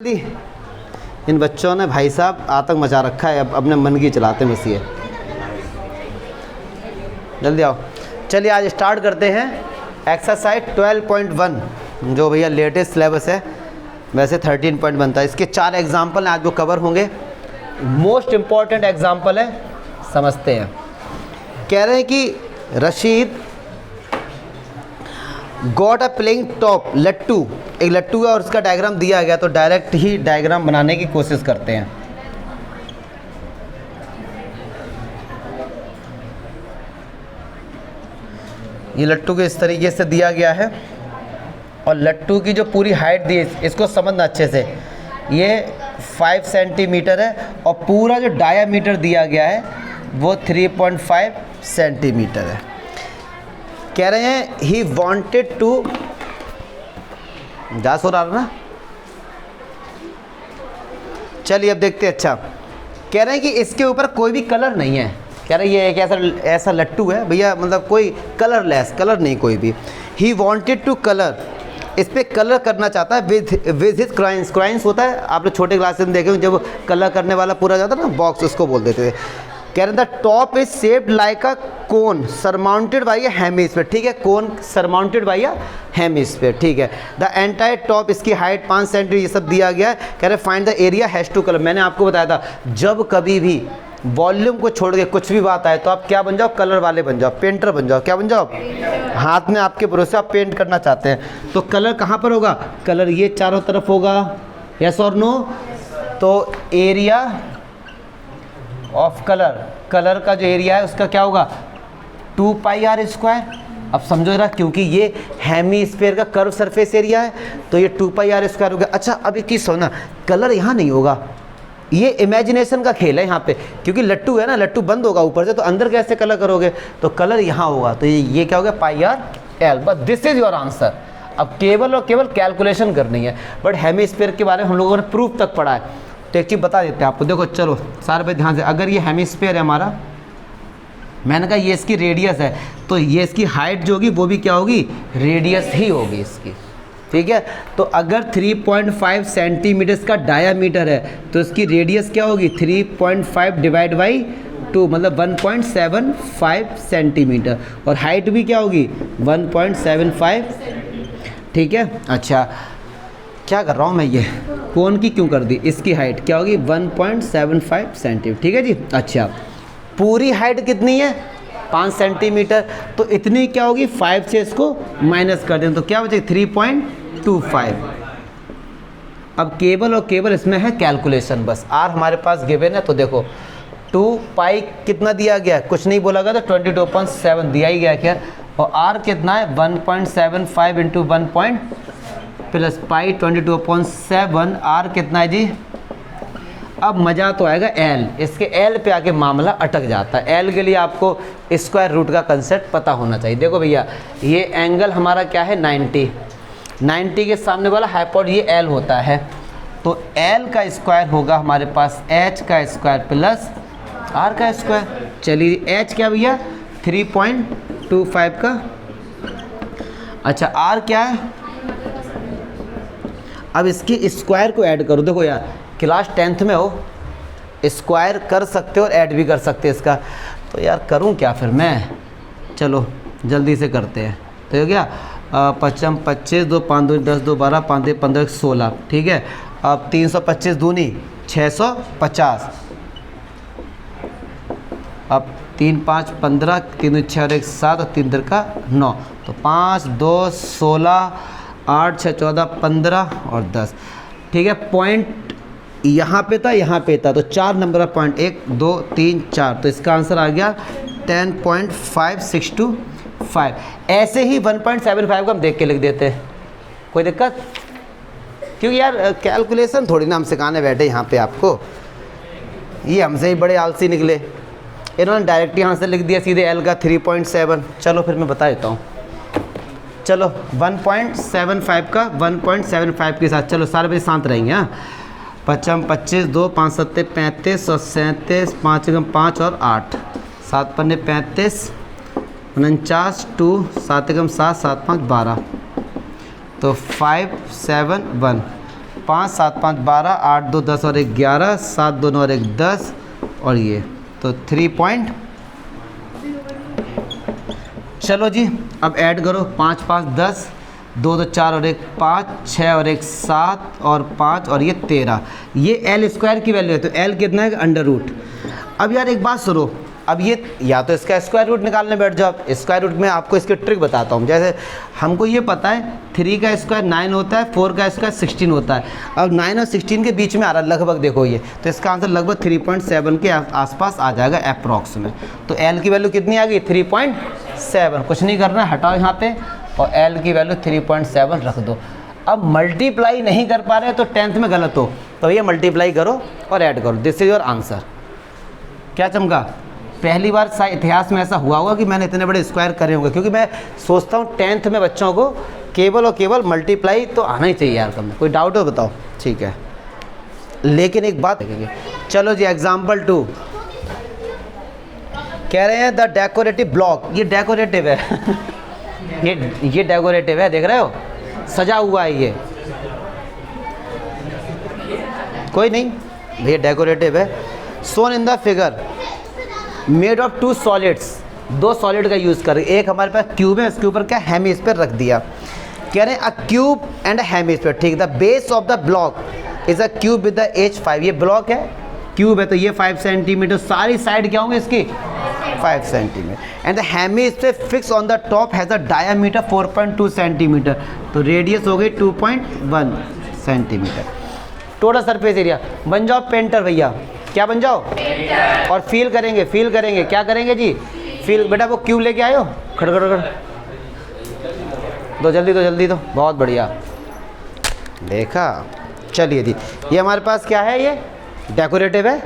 इन बच्चों ने भाई साहब आतंक मचा रखा है, अब अपने मन की चलाते हैं बस ये। जल्दी आओ, चलिए आज स्टार्ट करते हैं एक्सरसाइज 12.1 जो भैया लेटेस्ट सिलेबस है। वैसे 13.1 था। इसके 4 एग्जाम्पल आज जो कवर होंगे। मोस्ट इम्पॉर्टेंट एग्जाम्पल है, समझते हैं। कह रहे हैं कि Rashid got a playing top लट्टू, एक लट्टू है और उसका डायग्राम दिया गया, तो डायरेक्ट ही डायग्राम बनाने की कोशिश करते हैं। ये लट्टू को इस तरीके से दिया गया है और लट्टू की जो पूरी हाइट दी है इसको समझना अच्छे से। ये 5 सेंटीमीटर है और पूरा जो डायामीटर दिया गया है वो 3.5 सेंटीमीटर है। कह रहे हैं ही वॉन्टेड टू, जा सो रहा ना, चलिए अब देखते हैं। अच्छा, कह रहे हैं कि इसके ऊपर कोई भी कलर नहीं है। कह रहे हैं ये एक ऐसा लट्टू है भैया, मतलब कोई कलरलेस, कलर नहीं कोई भी। ही वॉन्टेड टू कलर, इस पर कलर करना चाहता है विद हिज क्राइंस। क्राइंस होता है, आप लोग छोटे क्लास में देखे जब कलर करने वाला पूरा जाता है ना बॉक्स, उसको बोल देते थे। कह रहे हैं the top is shaped like a cone surmounted by a hemisphere. ठीक है, cone surmounted by a hemisphere. ठीक है, द एंटायर टॉप, इसकी हाइट 5 सेंटीमीटर, ये सब दिया गया है। कह रहे find the area has to colour. मैंने आपको बताया था जब कभी भी वॉल्यूम को छोड़ के कुछ भी बात आए तो आप क्या बन जाओ, कलर वाले बन जाओ, पेंटर बन जाओ। क्या बन जाओ? हाथ में आपके भरोसे आप पेंट करना चाहते हैं तो कलर कहाँ पर होगा? कलर ये चारों तरफ होगा। यस और नो? तो एरिया ऑफ कलर, कलर का जो एरिया है उसका क्या होगा? 2 पाई आर स्क्वायर। अब समझो जरा, क्योंकि ये हेमीस्फीयर का कर्व सरफेस एरिया है तो ये 2 पाई आर स्क्वायर हो गया। अच्छा, अब एक चीज़ सुनना, कलर यहाँ नहीं होगा, ये इमेजिनेशन का खेल है यहाँ पे, क्योंकि लट्टू है ना, लट्टू बंद होगा ऊपर से, तो अंदर कैसे कलर करोगे? तो कलर यहाँ होगा, तो ये क्या हो गया? पाई आर एल। बस दिस इज योर आंसर। अब केवल और केवल कैलकुलेशन करनी है, बट हेमीस्फीयर के बारे में हम लोगों ने प्रूफ तक पढ़ा है। तो एक चीज़ बता देते हैं आपको, देखो चलो सारे पे ध्यान से। अगर ये हेमीस्फीयर है हमारा, मैंने कहा ये इसकी रेडियस है, तो ये इसकी हाइट जो होगी वो भी क्या होगी? रेडियस ही होगी इसकी। ठीक है, तो अगर 3.5 सेंटीमीटर का डायामीटर है तो इसकी रेडियस क्या होगी? 3.5 डिवाइड बाई 2, मतलब 1.75 सेंटीमीटर। और हाइट भी क्या होगी? 1.75। ठीक है, अच्छा क्या कर रहा हूँ मैं, ये कोन की क्यों कर दी? इसकी हाइट क्या होगी? 1.75 सेंटीमीटर। ठीक है जी। अच्छा, पूरी हाइट कितनी है? 5 सेंटीमीटर, तो इतनी क्या होगी? 5 से इसको माइनस कर दें तो क्या बचेगा? 3.25। अब केवल और केवल इसमें है कैलकुलेशन, बस आर हमारे पास गिवन है। तो देखो 2 पाई कितना दिया गया? कुछ नहीं बोला गया, तो 22.7 दिया ही गया क्या। और आर कितना है? 1.75 इंटू 1 प्लस पाई 22.7। आर कितना है जी? अब मज़ा तो आएगा एल, इसके एल पे आके मामला अटक जाता है। एल के लिए आपको स्क्वायर रूट का कंसेप्ट पता होना चाहिए। देखो भैया, ये एंगल हमारा क्या है? 90 के सामने वाला हाइपोटेन्यूज ये एल होता है, तो एल का स्क्वायर होगा हमारे पास एच का स्क्वायर प्लस आर का स्क्वायर। चलिए एच क्या भैया? 3.25 का। अच्छा, आर क्या है? अब इसके स्क्वायर को ऐड करो। देखो यार, क्लास 10th में हो, स्क्वायर कर सकते हो और ऐड भी कर सकते हैं इसका। तो यार करूं क्या फिर मैं? चलो जल्दी से करते हैं। तो हो गया 5 25, 2 5 2 10 2 12 5 2 15 16। ठीक है, अब 325 दूनी 650। अब 3 5 15, 3 6 और 1 7 और 3 का 9, तो 5 2 16 8 6 14 15 और 10। ठीक है, पॉइंट यहाँ पे था, यहाँ पे था, तो 4 नंबर ऑफ पॉइंट 1 2 3 4, तो इसका आंसर आ गया 10.565। ऐसे ही 1.75 को हम देख के लिख देते हैं, कोई दिक्कत? क्योंकि यार कैलकुलेशन थोड़ी ना हम सिखाने बैठे यहाँ पे आपको, ये हमसे ही बड़े आलसी निकले। इन्होंने डायरेक्ट यहाँ से लिख दिया सीधे एल का 3.7। चलो फिर मैं बता देता हूँ। चलो 1.75 का 1.75 के साथ, चलो सारे बजे शांत रहेंगे। हाँ, 5 25 2 5 7 35 और 37, 5 5 और 8, 7 पन्ने 35, 49 2 7 7 7 5 12, तो 5 7 1 5 7 5 12 8 2 10 और 1 11 7 2 9 और 1 10 और ये तो 3 पॉइंट। चलो जी अब ऐड करो 5 5 10 2 2 4 और 1 5 6 और 1 7 और 5 और ये 13। ये एल स्क्वायर की वैल्यू है तो एल कितना है अंडर रूट। अब यार एक बात सुनो, अब ये या तो इसका स्क्वायर रूट निकालने बैठ जाओ। स्क्वायर रूट में आपको इसकी ट्रिक बताता हूँ। जैसे हमको ये पता है 3 का स्क्वायर 9 होता है, 4 का स्क्वायर 16 होता है। अब 9 और 16 के बीच में आ रहा है लगभग, देखो ये, तो इसका आंसर लगभग 3.7 के आसपास आ जाएगा अप्रॉक्स में। तो एल की वैल्यू कितनी आ गई 3.7। कुछ नहीं करना है, हटाओ यहाँ पे और एल की वैल्यू 3.7 रख दो। अब मल्टीप्लाई नहीं कर पा रहे तो 10th में गलत हो तो ये मल्टीप्लाई करो और ऐड करो, दिस इज योर आंसर। क्या चमका? पहली बार इतिहास में ऐसा हुआ होगा कि मैंने इतने बड़े स्क्वायर करे होंगे, क्योंकि मैं सोचता हूँ 10th में बच्चों को केवल और केवल मल्टीप्लाई तो आना ही चाहिए यार। कम कोई डाउट हो बताओ? ठीक है, लेकिन एक बात देखेंगे। चलो जी एग्जाम्पल 2 कह रहे हैं द डेकोरेटिव ब्लॉक। ये डेकोरेटिव है ये डेकोरेटिव है, देख रहे हो सजा हुआ है ये, कोई नहीं भैया डेकोरेटिव है। Shown in the figure made of 2 solids, 2 solid का यूज़ कर, एक हमारे पास क्यूब है, इसके ऊपर क्या हेमिस्फीयर रख दिया। कह रहे हैं अ क्यूब एंड हेमिस्फीयर, ठीक। The base of the block is a cube with the edge 5। ये ब्लॉक है, क्यूब है तो ये 5 सेंटीमीटर, सारी साइड क्या होंगे इसकी 5 centimetre. And the hemisphere fix on the top has a diameter 4.2 centimetre, तो रेडियस हो गई 2.1 सेंटीमीटर। टोटल सरफेस एरिया, बन जाओ पेंटर भैया, क्या बन जाओ और फील करेंगे, फील करेंगे, क्या करेंगे जी फील। बेटा वो क्यूब लेके आयो, खड़ खड़ खड़ दो जल्दी, दो जल्दी, दो बहुत बढ़िया, देखा। चलिए जी ये हमारे पास क्या है, ये डेकोरेटिव है,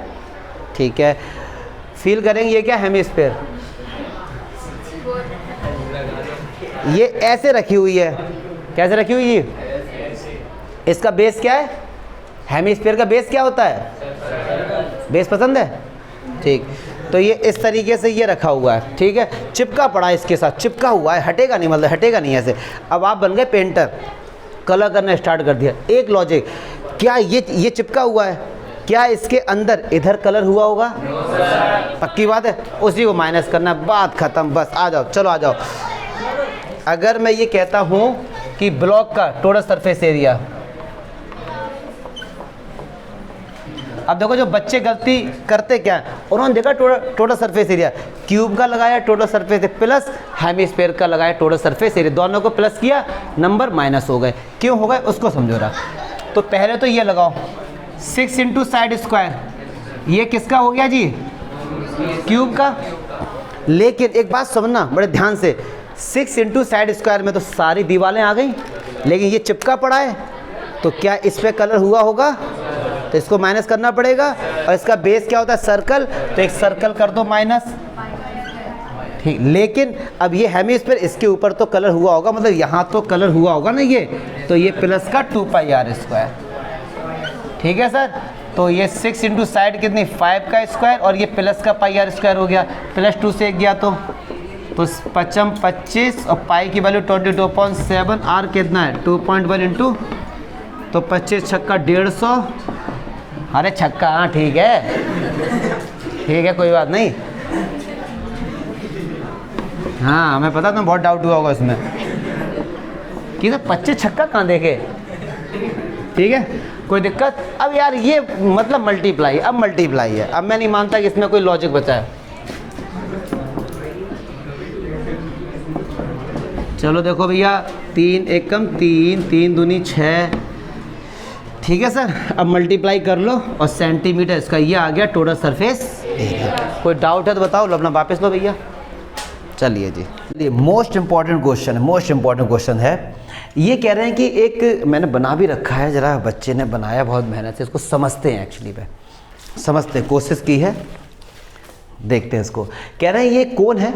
ठीक है। फील करेंगे ये क्या हेमिस्फीयर, ये ऐसे रखी हुई है, कैसे रखी हुई जी, इसका बेस क्या है, हेमिस्फीयर का बेस क्या होता है, बेस पसंद है, ठीक। तो ये इस तरीके से ये रखा हुआ है, ठीक है, चिपका पड़ा है, इसके साथ चिपका हुआ है, हटेगा नहीं, मतलब हटेगा नहीं ऐसे। अब आप बन गए पेंटर, कलर करना स्टार्ट कर दिया। एक लॉजिक, क्या ये चिपका हुआ है, क्या इसके अंदर इधर कलर हुआ होगा, पक्की बात है, उसी को माइनस करना, बात खत्म, बस आ जाओ, चलो आ जाओ। अगर मैं ये कहता हूँ कि ब्लॉक का टोटल सरफेस एरिया, अब देखो जो बच्चे गलती करते क्या है, उन्होंने देखा टोटल सरफेस एरिया, क्यूब का लगाया टोटल सरफेस प्लस हेमिस्फीयर का लगाया टोटल सरफेस एरिया, दोनों को प्लस किया, नंबर माइनस हो गए। क्यों हो गए उसको समझो रहा। तो पहले तो ये लगाओ 6 इंटू साइड स्क्वायर, ये किसका हो गया जी, क्यूब का। लेकिन एक बात समझना बड़े ध्यान से, 6 इंटू साइड स्क्वायर में तो सारी दीवारें आ गई, लेकिन ये चिपका पड़ा है, तो क्या इस पर कलर हुआ होगा, तो इसको माइनस करना पड़ेगा। और इसका बेस क्या होता है सर्कल, तो एक सर्कल कर दो माइनस, ठीक। लेकिन अब ये हेमिस्फीयर, इसके ऊपर तो कलर हुआ होगा, मतलब यहाँ तो कलर हुआ होगा ना ये, तो ये प्लस का 2πr², ठीक है सर। तो ये 6 इंटू साइड कितनी 5 का स्क्वायर, और ये प्लस का πr² हो गया, प्लस 2 से 1 गया तो 5 25 और पाई की वैल्यू 22.7, आर कितना है 2.1 इंटू, तो 25 छक्का 150, अरे छक्का, हाँ ठीक है कोई बात नहीं, हाँ हमें पता था बहुत डाउट हुआ होगा इसमें कि तो 25 छक्का कहाँ देखे, ठीक है कोई दिक्कत। अब यार ये मतलब मल्टीप्लाई, अब मल्टीप्लाई है, अब मैं नहीं मानता कि इसमें कोई लॉजिक बचा है। चलो देखो भैया 3 1 कम 3 3 दूनी 6, ठीक है सर। अब मल्टीप्लाई कर लो और सेंटीमीटर इसका ये आ गया टोटल सरफेस एरिया। कोई डाउट है तो बताओ, लो अपना वापस लो भैया। चलिए जी मोस्ट इंपॉर्टेंट क्वेश्चन है, मोस्ट इंपॉर्टेंट क्वेश्चन है। ये कह रहे हैं कि एक मैंने बना भी रखा है, ज़रा बच्चे ने बनाया बहुत मेहनत से, इसको समझते हैं, एक्चुअली में समझते हैं, कोशिश की है, देखते हैं इसको। कह रहे हैं ये कोन है,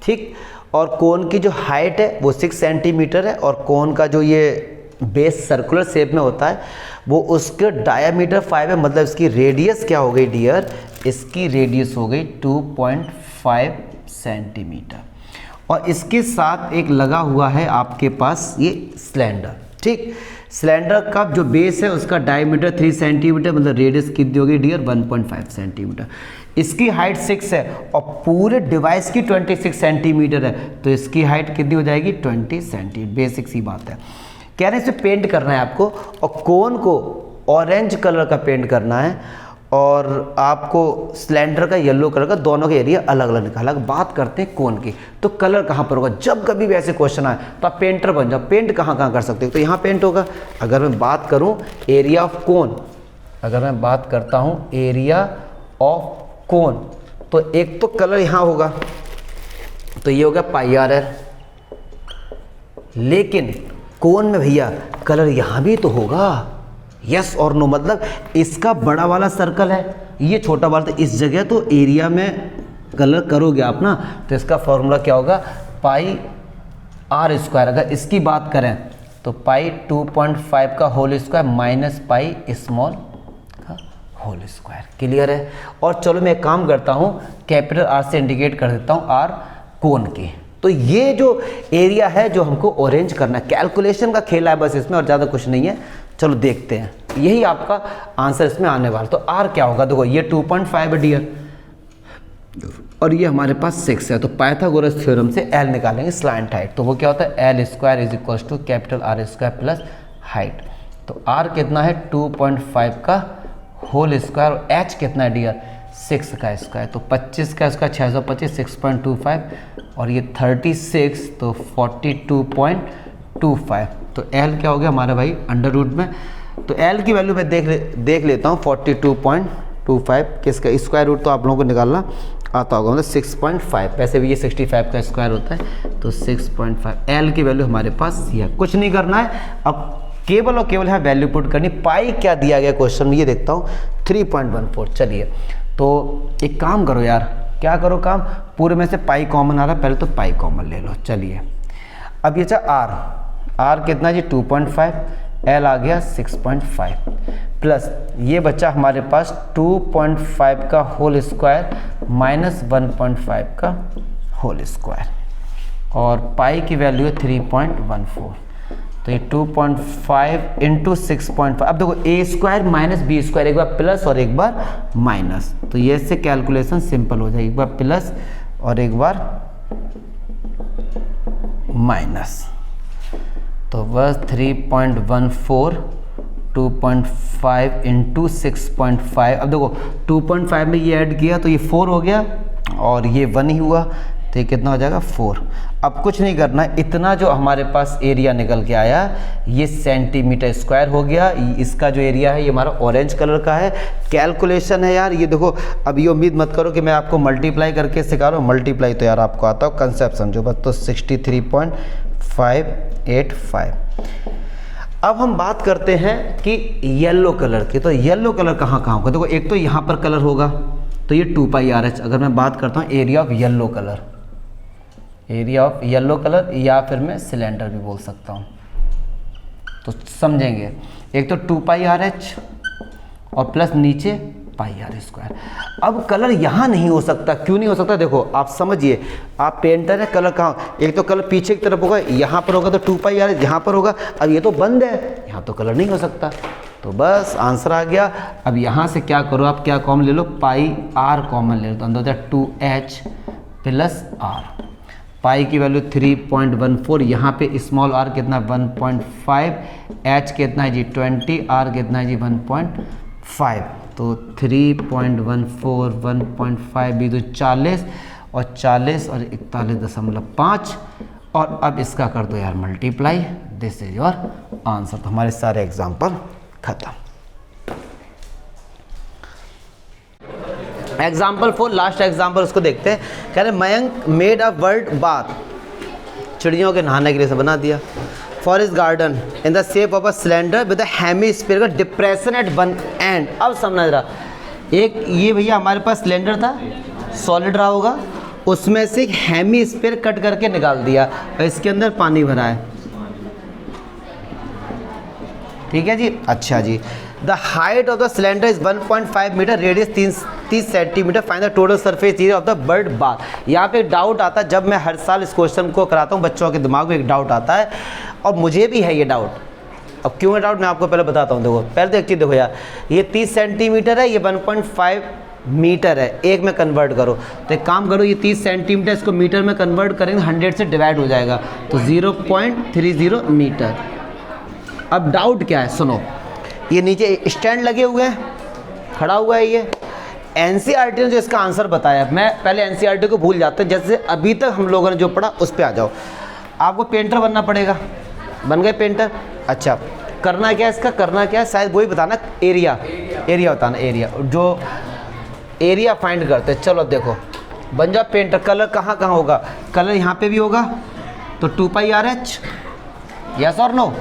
ठीक, और कोन की जो हाइट है वो 6 सेंटीमीटर है, और कोन का जो ये बेस सर्कुलर शेप में होता है वो उसके डायमीटर 5 है, मतलब इसकी रेडियस क्या हो गई डियर, इसकी रेडियस हो गई 2.5 सेंटीमीटर। और इसके साथ एक लगा हुआ है आपके पास ये सिलेंडर, ठीक। सिलेंडर का जो बेस है उसका डायमीटर 3 सेंटीमीटर, मतलब रेडियस कितनी होगी डियर 1.5 सेंटीमीटर। इसकी हाइट 6 है और पूरे डिवाइस की 26 सेंटीमीटर है, तो इसकी हाइट कितनी हो जाएगी 20 सेंटीमीटर। बेसिक सी बात है। कह रहे हैं इसे पेंट करना है आपको और कोन को ऑरेंज कलर का पेंट करना है और आपको सिलेंडर का येलो कलर का, दोनों के एरिया अलग अलग निकाला। बात करते हैं कोन की, तो कलर कहाँ पर होगा? जब कभी भी ऐसे क्वेश्चन आए तो आप पेंटर बन जाओ। पेंट कहाँ कहाँ कर सकते हो? तो यहाँ पेंट होगा। अगर मैं बात करूँ एरिया ऑफ कोन, अगर मैं बात करता हूँ एरिया ऑफ कोन, तो एक तो कलर यहाँ होगा, तो ये हो गया पाई आर एल। लेकिन कोन में भैया कलर यहाँ भी तो होगा, यस और नो। मतलब इसका बड़ा वाला सर्कल है, ये छोटा वाला, तो इस जगह तो एरिया में कलर करोगे आप ना, तो इसका फॉर्मूला क्या होगा? Pi R square. अगर इसकी बात करें तो पाई 2.5 का whole square minus pi small का होल स्क्वायर। क्लियर है? और चलो मैं एक काम करता हूँ, कैपिटल आर से इंडिकेट कर देता हूँ आर कोन की। तो ये जो एरिया है जो हमको ऑरेंज करना है, कैलकुलेशन का खेल है बस इसमें, और ज़्यादा कुछ नहीं है। चलो देखते हैं, यही आपका आंसर इसमें आने वाला। तो आर क्या होगा? देखो ये 2.5 है डियर और ये हमारे पास 6 है, तो पाइथागोरस थ्योरम से एल निकालेंगे, स्लैंट हाइट। तो वो क्या होता है? L square is equal to capital R square plus height. तो आर कितना है? 2.5 का होल स्क्वायर, और एच कितना है डियर? 6 का स्क्वायर। तो 25 का स्क्वायर 625, 6.25 और ये 36, तो 42.25। तो एल क्या हो गया हमारा भाई? अंडर रूट में। तो एल की वैल्यू मैं देख लेता हूँ 42.25। किसका स्क्वायर रूट तो आप लोगों को निकालना आता होगा, मतलब 6.5। वैसे भी ये 65 का स्क्वायर होता है, तो 6.5 एल की वैल्यू हमारे पास ये। कुछ नहीं करना है, अब केवल और केवल यहाँ वैल्यू पुट करनी। पाई क्या दिया गया क्वेश्चन में, ये देखता हूँ 3.14। चलिए तो एक काम करो यार, क्या करो काम, पूरे में से पाई कॉमन आ रहा है, पहले तो पाई कॉमन ले लो। चलिए अब ये आर कितना जी? 2.5, एल आ गया 6.5 प्लस ये बच्चा हमारे पास 2.5 का होल स्क्वायर माइनस 1.5 का होल स्क्वायर, और पाई की वैल्यू है 3.14। तो ये 2.5 इंटू 6.5। अब देखो ए स्क्वायर माइनस बी स्क्वायर, एक बार प्लस और एक बार माइनस, तो ये से कैलकुलेशन सिंपल हो जाएगी। एक बार प्लस और एक बार माइनस, तो बस 3.14 2.5 इंटू 6.5। अब देखो 2.5 में ये ऐड किया तो ये 4 हो गया और ये 1 ही हुआ, तो ये कितना हो जाएगा 4। अब कुछ नहीं करना, इतना जो हमारे पास एरिया निकल के आया ये सेंटीमीटर स्क्वायर हो गया। इसका जो एरिया है ये हमारा ऑरेंज कलर का है। कैलकुलेशन है यार ये देखो, अब ये उम्मीद मत करो कि मैं आपको मल्टीप्लाई करके सिखा रहा हूँ, मल्टीप्लाई तो यार आपको आता हो, कंसेप्ट समझो बस। तो 63.585। अब हम बात करते हैं कि येलो कलर की। तो येलो कलर कहाँ कहाँ होगा? देखो एक तो यहाँ पर कलर होगा, तो ये 2πRH। अगर मैं बात करता हूँ area of yellow colour, area of yellow colour, या फिर मैं सिलेंडर भी बोल सकता हूँ, तो समझेंगे। एक तो 2πRH और प्लस नीचे πR स्क्वायर। अब कलर यहाँ नहीं हो सकता, क्यों नहीं हो सकता? देखो आप समझिए, आप पेंटर है, कलर कहाँ? एक तो कलर पीछे की तरफ होगा, यहाँ पर होगा तो 2πR, यहाँ पर होगा। अब ये तो बंद है, यहाँ तो कलर नहीं हो सकता, तो बस आंसर आ गया। अब यहाँ से क्या करो आप, क्या कॉमन ले लो? πR कॉमन ले लो, तो अंदर हो जाए 2H प्लस R। पाई की वैल्यू 3.14, यहाँ पे स्मॉल r कितना 1.5, h कितना है जी 20, r कितना है जी 1.5। तो 3.14 1.5 भी तो 40 और 40 और 41.5। और अब इसका कर दो यार multiply, this is your answer. तो हमारे सारे एग्जाम्पल खत्म। एग्जाम्पल 4, लास्ट एग्जाम्पल उसको देखते हैं। कह रहे Mayank made a bird bath, चिड़ियों के नहाने के लिए से बना दिया, for his garden in the shape of a cylinder with hemispherical depression at one end. अब समझ रहा, एक ये भैया हमारे पास सिलेंडर था, सॉलिड रहा होगा, उसमें से एक हेमीस्फेयर कट करके निकाल दिया और इसके अंदर पानी भरा है, ठीक है जी। अच्छा जी, the height of the cylinder is 1.5 metre, radius 30 centimetres, find the total surface area of the bird bath. यहाँ पे एक डाउट आता है, जब मैं हर साल इस क्वेश्चन को कराता हूँ बच्चों के दिमाग में एक डाउट आता है, और मुझे भी है ये डाउट। अब क्यों है डाउट, मैं आपको पहले बताता हूँ। देखो पहले तो एक चीज़ देखो यार, ये 30 सेंटीमीटर है, ये 1.5 मीटर है, एक में कन्वर्ट करो। तो एक काम करो, ये 30 सेंटीमीटर इसको मीटर में कन्वर्ट करेंगे, 100 से डिवाइड हो जाएगा, तो 0.30 मीटर। अब डाउट क्या है, सुनो, ये नीचे स्टैंड लगे हुए हैं, खड़ा हुआ है ये। एनसीईआरटी ने जो इसका आंसर बताया, मैं पहले एनसीईआरटी को भूल जाते हैं, जैसे अभी तक हम लोगों ने जो पढ़ा उस पर आ जाओ। आपको पेंटर बनना पड़ेगा, बन गए पेंटर। अच्छा, करना क्या है इसका, करना क्या है, शायद वही बताना, एरिया बताना, एरिया, जो एरिया फाइंड करते। चलो देखो, बन जाओ पेंटर। कलर कहाँ कहाँ होगा, कलर यहाँ पे भी होगा, तो 2πRH, यस और नो,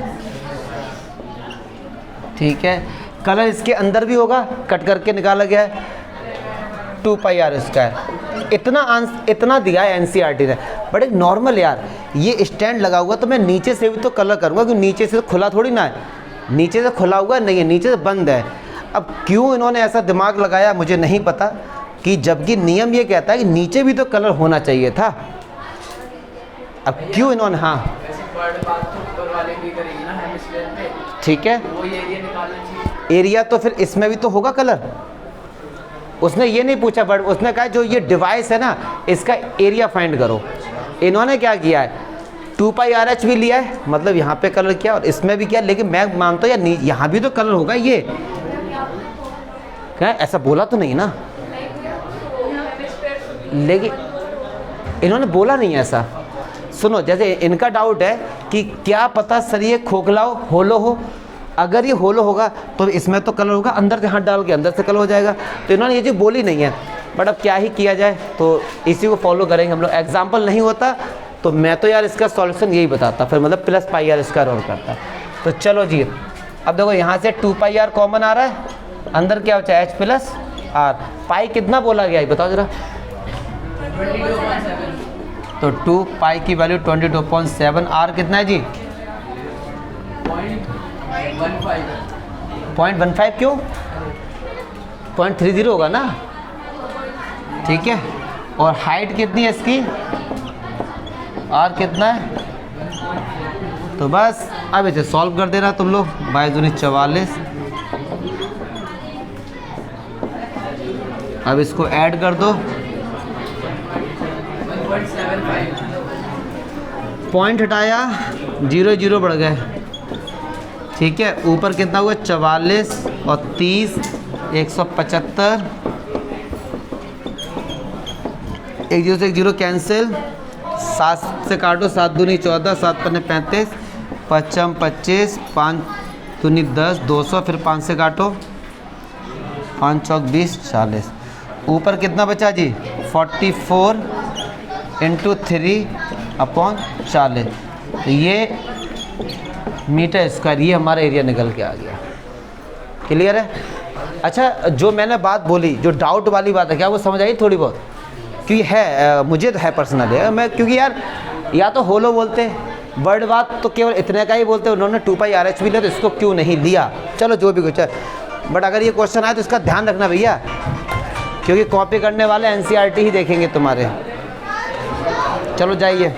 ठीक है। कलर इसके अंदर भी होगा, कट करके निकाला गया है, 2πR इसका है। इतना दिया है एनसीईआरटी ने। बट एक नॉर्मल यार, ये स्टैंड लगा हुआ तो मैं नीचे से भी तो कलर करूँगा, क्योंकि नीचे से तो खुला थोड़ी ना है, नीचे से खुला हुआ नहीं है, नीचे से बंद है। अब क्यों इन्होंने ऐसा दिमाग लगाया मुझे नहीं पता, कि जबकि नियम ये कहता है कि नीचे भी तो कलर होना चाहिए था। अब क्यों इन्होंने, हाँ ठीक है, एरिया तो फिर इसमें भी तो होगा कलर। उसने ये नहीं पूछा, बट उसने कहा जो ये डिवाइस है ना, इसका एरिया फाइंड करो। इन्होंने क्या किया है, 2πRH भी लिया है, मतलब यहाँ पे कलर किया और इसमें भी किया, लेकिन मैं मानता हूँ यार यहाँ भी तो कलर होगा। ये क्या, ऐसा बोला तो नहीं ना, लेकिन इन्होंने बोला नहीं ऐसा। सुनो, जैसे इनका डाउट है कि क्या पता सर ये खोखला हो, होलो हो। अगर ये होलो होगा तो इसमें तो कलर होगा, अंदर से हाथ डाल के अंदर से कलर हो जाएगा। तो इन्होंने ये चीज़ बोली नहीं है, बट अब क्या ही किया जाए, तो इसी को फॉलो करेंगे हम लोग। एग्जाम्पल नहीं होता तो मैं तो यार इसका सॉल्यूशन यही बताता, फिर मतलब +πR² और करता। तो चलो जी, अब देखो यहाँ से 2πR कॉमन आ रहा है, अंदर क्या होता है H+R। पाई कितना बोला गया है बताओ जरा, तो 2π की वैल्यू 22.7, R कितना है जी 0.15, क्यों 0.30 होगा ना, ठीक है। और हाइट कितनी है इसकी, R कितना है, तो बस अब इसे सॉल्व कर देना तुम लोग। 22×44, अब इसको ऐड कर दो, पॉइंट हटाया, 0 0 बढ़ गए, ठीक है। ऊपर कितना हुआ 44 और 30, 175, 1 0 से 1 0 कैंसिल, 7 से काटो, 7 दूनी 14, 7 पन्ने 35, 5 25, 5 दूनी 10, 200, फिर 5 से काटो, 5 चौक 20, 40। ऊपर कितना बचा जी 44 × 3/40, तो ये मीटर स्क्वायर, ये हमारा एरिया निकल के आ गया। क्लियर है। अच्छा, जो मैंने बात बोली, जो डाउट वाली बात है, क्या वो समझ आई थोड़ी बहुत, क्योंकि है मुझे तो है पर्सनली, मैं क्योंकि यार या तो होलो बोलते, वर्ड बात तो केवल इतने का ही बोलते, उन्होंने 2πRH भी लिया तो इसको क्यों नहीं लिया। चलो जो भी कुछ है, बट अगर ये क्वेश्चन आए तो इसका ध्यान रखना भैया, क्योंकि कॉपी करने वाले एनसीईआरटी ही देखेंगे तुम्हारे। चलो जाइए।